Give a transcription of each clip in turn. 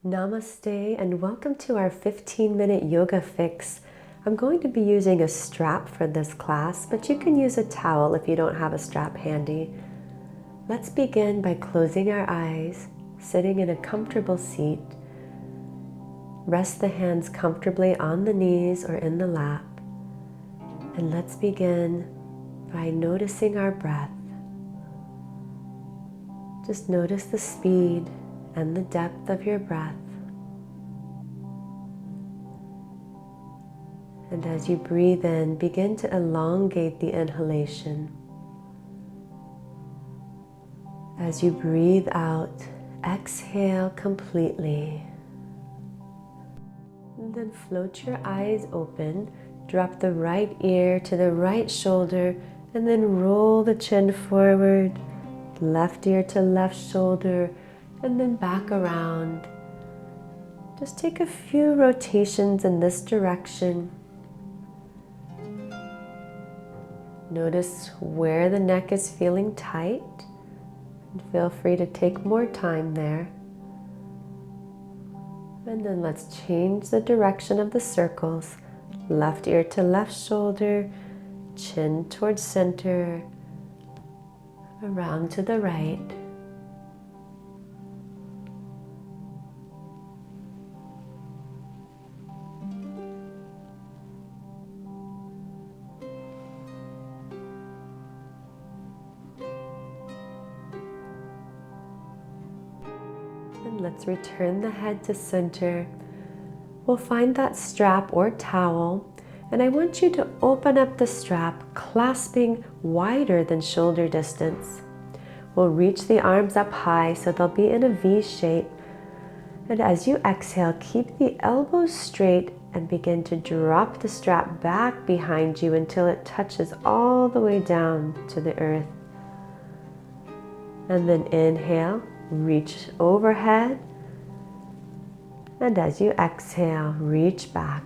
Namaste and welcome to our 15-minute yoga fix. I'm going to be using a strap for this class, but you can use a towel if you don't have a strap handy. Let's begin by closing our eyes, sitting in a comfortable seat. Rest the hands comfortably on the knees or in the lap. And let's begin by noticing our breath. Just notice the speed and the depth of your breath. And as you breathe in, begin to elongate the inhalation. As you breathe out, exhale completely. And then float your eyes open, drop the right ear to the right shoulder, and then roll the chin forward, left ear to left shoulder, and then back around. Just take a few rotations in this direction. Notice where the neck is feeling tight, and feel free to take more time there. And then let's change the direction of the circles. Left ear to left shoulder, chin towards center, around to the right. And let's return the head to center. We'll find that strap or towel, and I want you to open up the strap, clasping wider than shoulder distance. We'll reach the arms up high so they'll be in a V shape. And as you exhale, keep the elbows straight and begin to drop the strap back behind you until it touches all the way down to the earth. And then inhale, reach overhead. And as you exhale, reach back.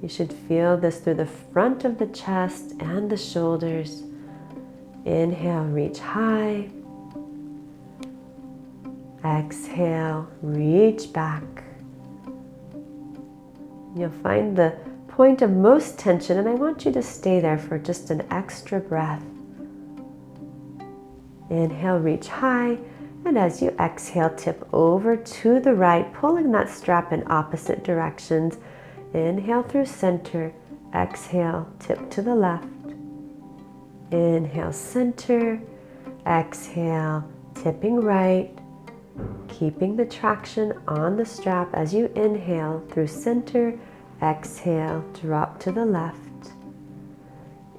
You should feel this through the front of the chest and the shoulders. Inhale, reach high. Exhale, reach back. You'll find the point of most tension, and I want you to stay there for just an extra breath. Inhale, reach high, and as you exhale, tip over to the right, pulling that strap in opposite directions. Inhale through center, exhale, tip to the left. Inhale, center, exhale, tipping right, keeping the traction on the strap as you inhale through center, exhale, drop to the left.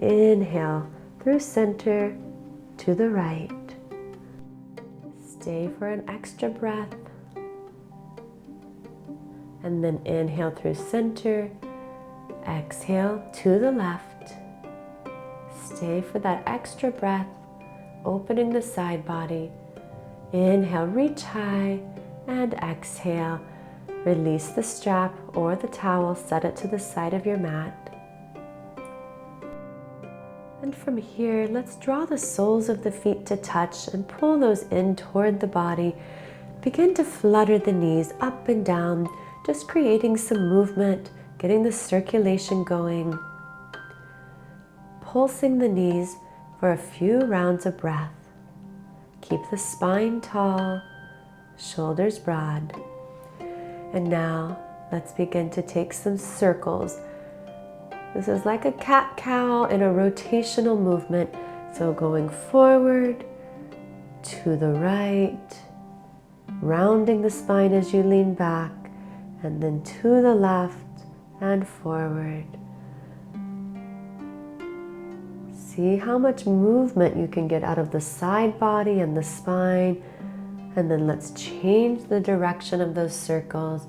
Inhale through center to the right. Stay for an extra breath. And then inhale through center, exhale to the left. Stay for that extra breath, opening the side body. Inhale, reach high, and exhale. Release the strap or the towel, set it to the side of your mat. And from here, let's draw the soles of the feet to touch and pull those in toward the body. Begin to flutter the knees up and down, just creating some movement, getting the circulation going. Pulsing the knees for a few rounds of breath. Keep the spine tall, shoulders broad. And now let's begin to take some circles. This is like a cat-cow in a rotational movement. So going forward, to the right, rounding the spine as you lean back, and then to the left and forward. See how much movement you can get out of the side body and the spine. And then let's change the direction of those circles.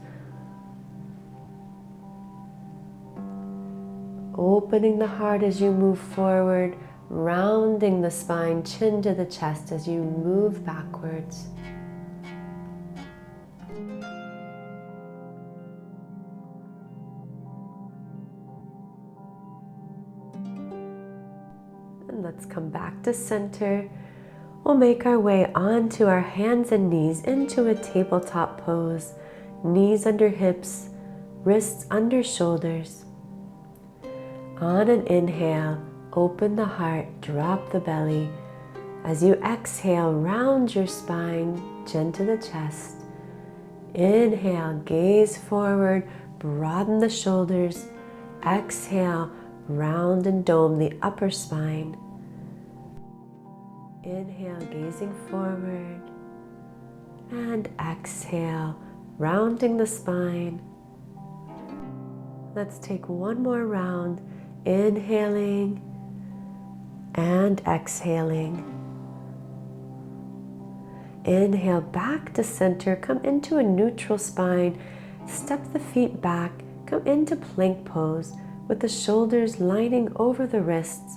Opening the heart as you move forward, rounding the spine, chin to the chest as you move backwards. And let's come back to center. we'll make our way onto our hands and knees into a tabletop pose. Knees under hips, wrists under shoulders. On an inhale, open the heart, drop the belly. As you exhale, round your spine, chin to the chest. Inhale, gaze forward, broaden the shoulders. Exhale, round and dome the upper spine. Inhale, gazing forward. And exhale, rounding the spine. Let's take one more round, inhaling and exhaling. Inhale back to center, come into a neutral spine, step the feet back, come into plank pose with the shoulders lining over the wrists,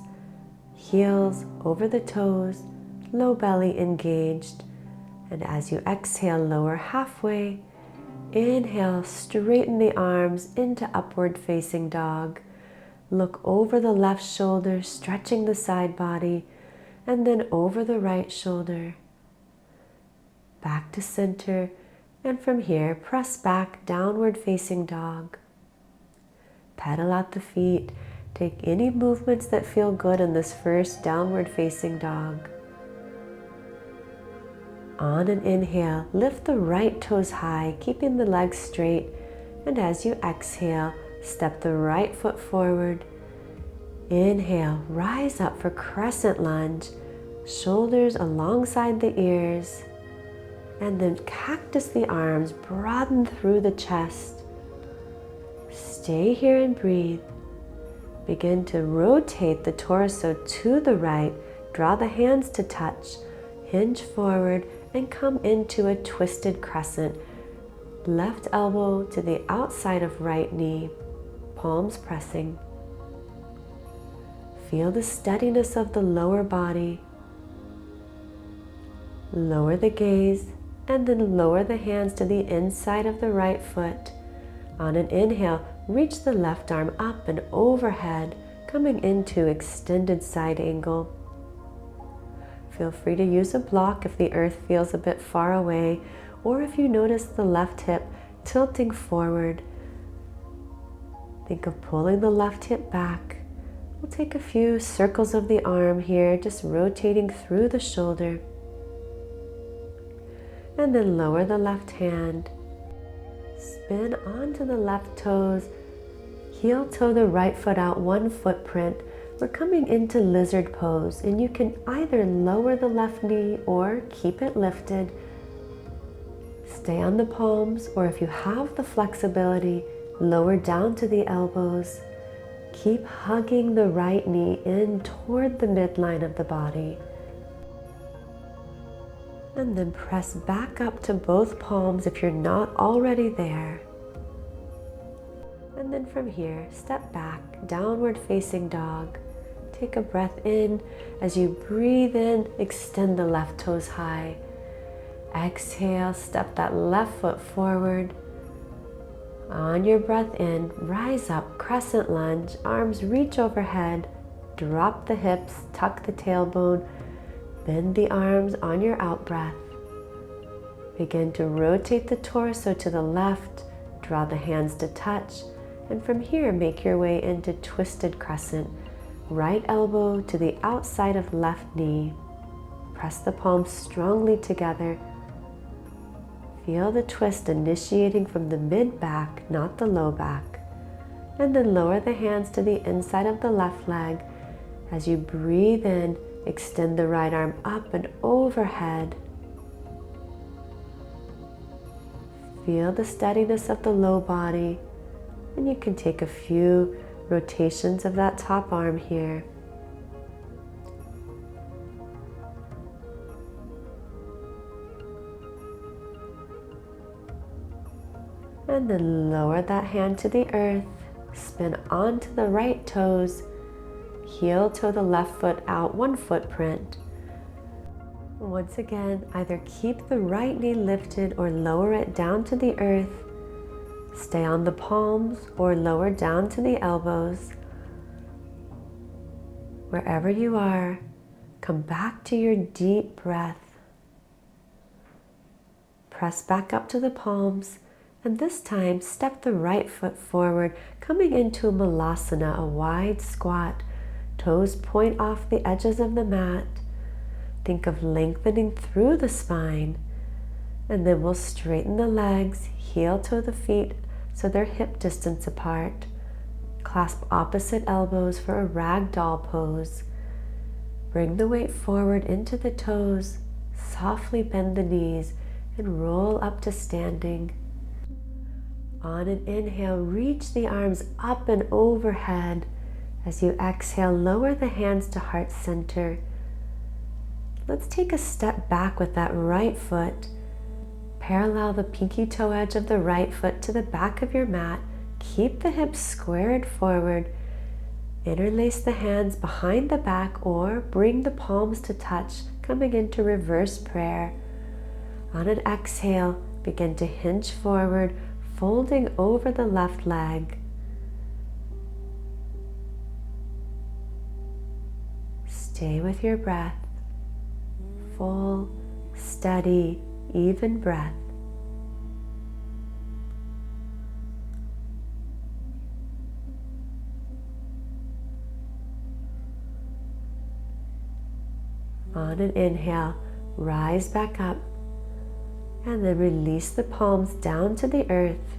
heels over the toes, low belly engaged. And as you exhale, lower halfway. Inhale, straighten the arms into upward facing dog. Look over the left shoulder, stretching the side body, and then over the right shoulder. Back to center, and from here, press back, downward facing dog. Pedal out the feet. Take any movements that feel good in this first downward facing dog. On an inhale, lift the right toes high, keeping the legs straight. And as you exhale, step the right foot forward. Inhale, rise up for crescent lunge, shoulders alongside the ears. And then cactus the arms, broaden through the chest. Stay here and breathe. Begin to rotate the torso to the right. Draw the hands to touch. Hinge forward and come into a twisted crescent. Left elbow to the outside of right knee, palms pressing. Feel the steadiness of the lower body. Lower the gaze and then lower the hands to the inside of the right foot. On an inhale, reach the left arm up and overhead, coming into extended side angle. Feel free to use a block if the earth feels a bit far away, or if you notice the left hip tilting forward. Think of pulling the left hip back. We'll take a few circles of the arm here, just rotating through the shoulder. And then lower the left hand. Spin onto the left toes. Heel toe the right foot out, one footprint. We're coming into lizard pose, and you can either lower the left knee or keep it lifted. Stay on the palms, or if you have the flexibility, lower down to the elbows. Keep hugging the right knee in toward the midline of the body. And then press back up to both palms if you're not already there. And then from here, step back, downward facing dog. Take a breath in. As you breathe in, extend the left toes high. Exhale, step that left foot forward. On your breath in, rise up, crescent lunge, arms reach overhead, drop the hips, tuck the tailbone, bend the arms on your out breath. Begin to rotate the torso to the left, draw the hands to touch, and from here make your way into twisted crescent. Right elbow to the outside of left knee. Press the palms strongly together. Feel the twist initiating from the mid-back, not the low back. And then lower the hands to the inside of the left leg. As you breathe in, extend the right arm up and overhead. Feel the steadiness of the low body. And you can take a few rotations of that top arm here. And then lower that hand to the earth, spin onto the right toes, heel toe the left foot out, one footprint. Once again, either keep the right knee lifted or lower it down to the earth. Stay on the palms or lower down to the elbows. Wherever you are, Come back to your deep breath. Press back up to the palms, and this time step the right foot forward, coming into Malasana, a wide squat. Toes point off the edges of the mat. Think of lengthening through the spine, and then we'll straighten the legs, heel toe the feet so they're hip distance apart. Clasp opposite elbows for a ragdoll pose. Bring the weight forward into the toes, softly bend the knees, and roll up to standing. On an inhale, reach the arms up and overhead. As you exhale, lower the hands to heart center. Let's take a step back with that right foot. Parallel the pinky toe edge of the right foot to the back of your mat. Keep the hips squared forward. Interlace the hands behind the back or bring the palms to touch, coming into reverse prayer. On an exhale, begin to hinge forward, folding over the left leg. Stay with your breath. Full, steady, even breath. On an inhale, rise back up, and then release the palms down to the earth.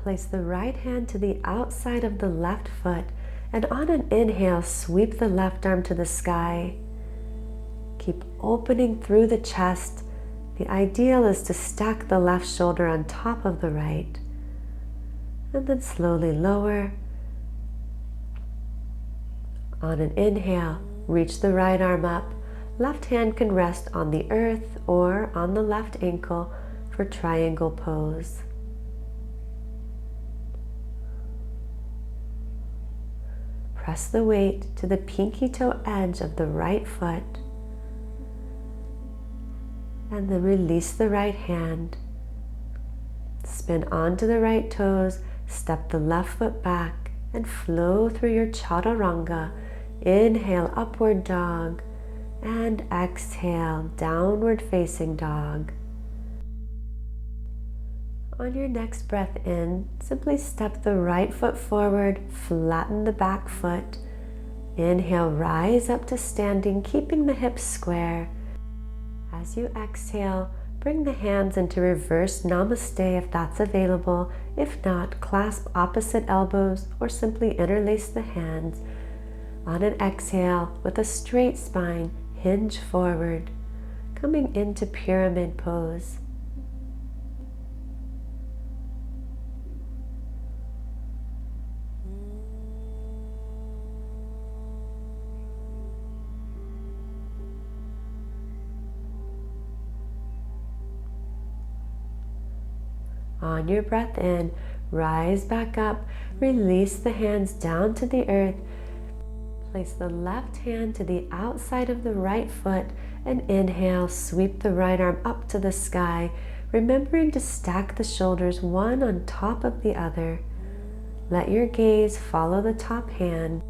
Place the right hand to the outside of the left foot, and on an inhale, sweep the left arm to the sky. Keep opening through the chest. The ideal is to stack the left shoulder on top of the right, and then slowly lower. On an inhale, reach the right arm up. Left hand can rest on the earth or on the left ankle for triangle pose. Press the weight to the pinky toe edge of the right foot, and then release the right hand. Spin onto the right toes, step the left foot back, and flow through your chaturanga. Inhale, upward dog, and exhale, downward facing dog. On your next breath in, simply step the right foot forward, flatten the back foot. Inhale, rise up to standing, keeping the hips square. As you exhale, bring the hands into reverse namaste if that's available. If not, clasp opposite elbows or simply interlace the hands. On an exhale, with a straight spine, hinge forward, coming into pyramid pose. On your breath in, rise back up, release the hands down to the earth. Place the left hand to the outside of the right foot and inhale, sweep the right arm up to the sky, remembering to stack the shoulders one on top of the other. Let your gaze follow the top hand.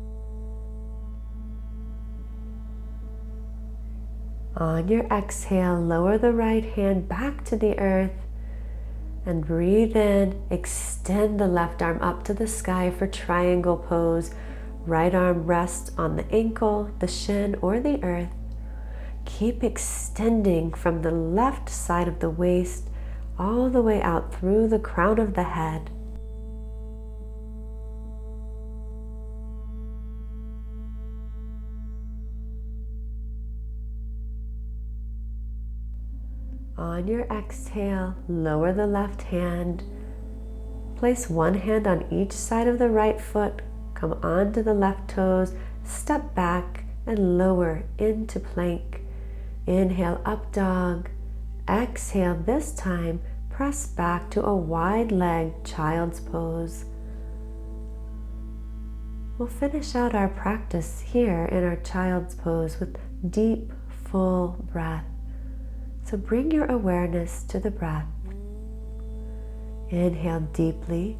On your exhale, lower the right hand back to the earth and breathe in. Extend the left arm up to the sky for triangle pose. Right arm rests on the ankle, the shin, or the earth. Keep extending from the left side of the waist all the way out through the crown of the head. On your exhale, lower the left hand. Place one hand on each side of the right foot. Come onto the left toes, step back and lower into plank. Inhale, up dog. Exhale, this time press back to a wide leg child's pose. We'll finish out our practice here in our child's pose with deep, full breath. So bring your awareness to the breath. Inhale deeply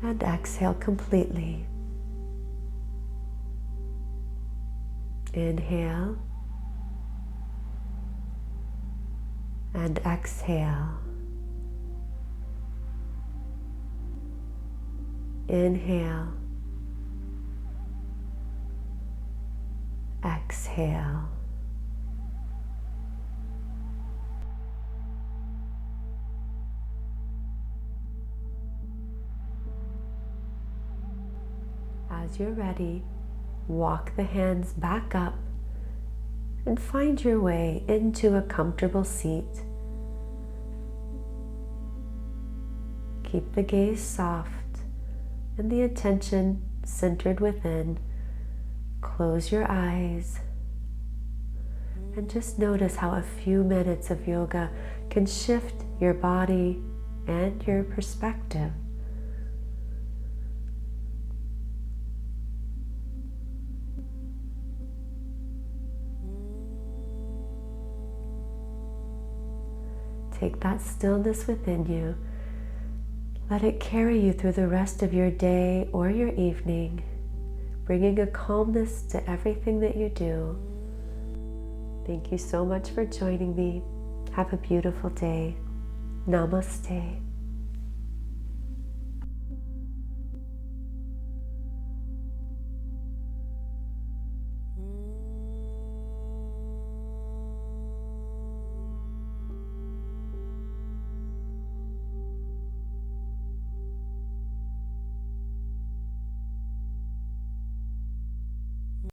and exhale completely. Inhale and exhale. Inhale, exhale. As you're ready, walk the hands back up and find your way into a comfortable seat. Keep the gaze soft and the attention centered within. Close your eyes and just notice how a few minutes of yoga can shift your body and your perspective. Take that stillness within you. Let it carry you through the rest of your day or your evening, bringing a calmness to everything that you do. Thank you so much for joining me. Have a beautiful day. Namaste.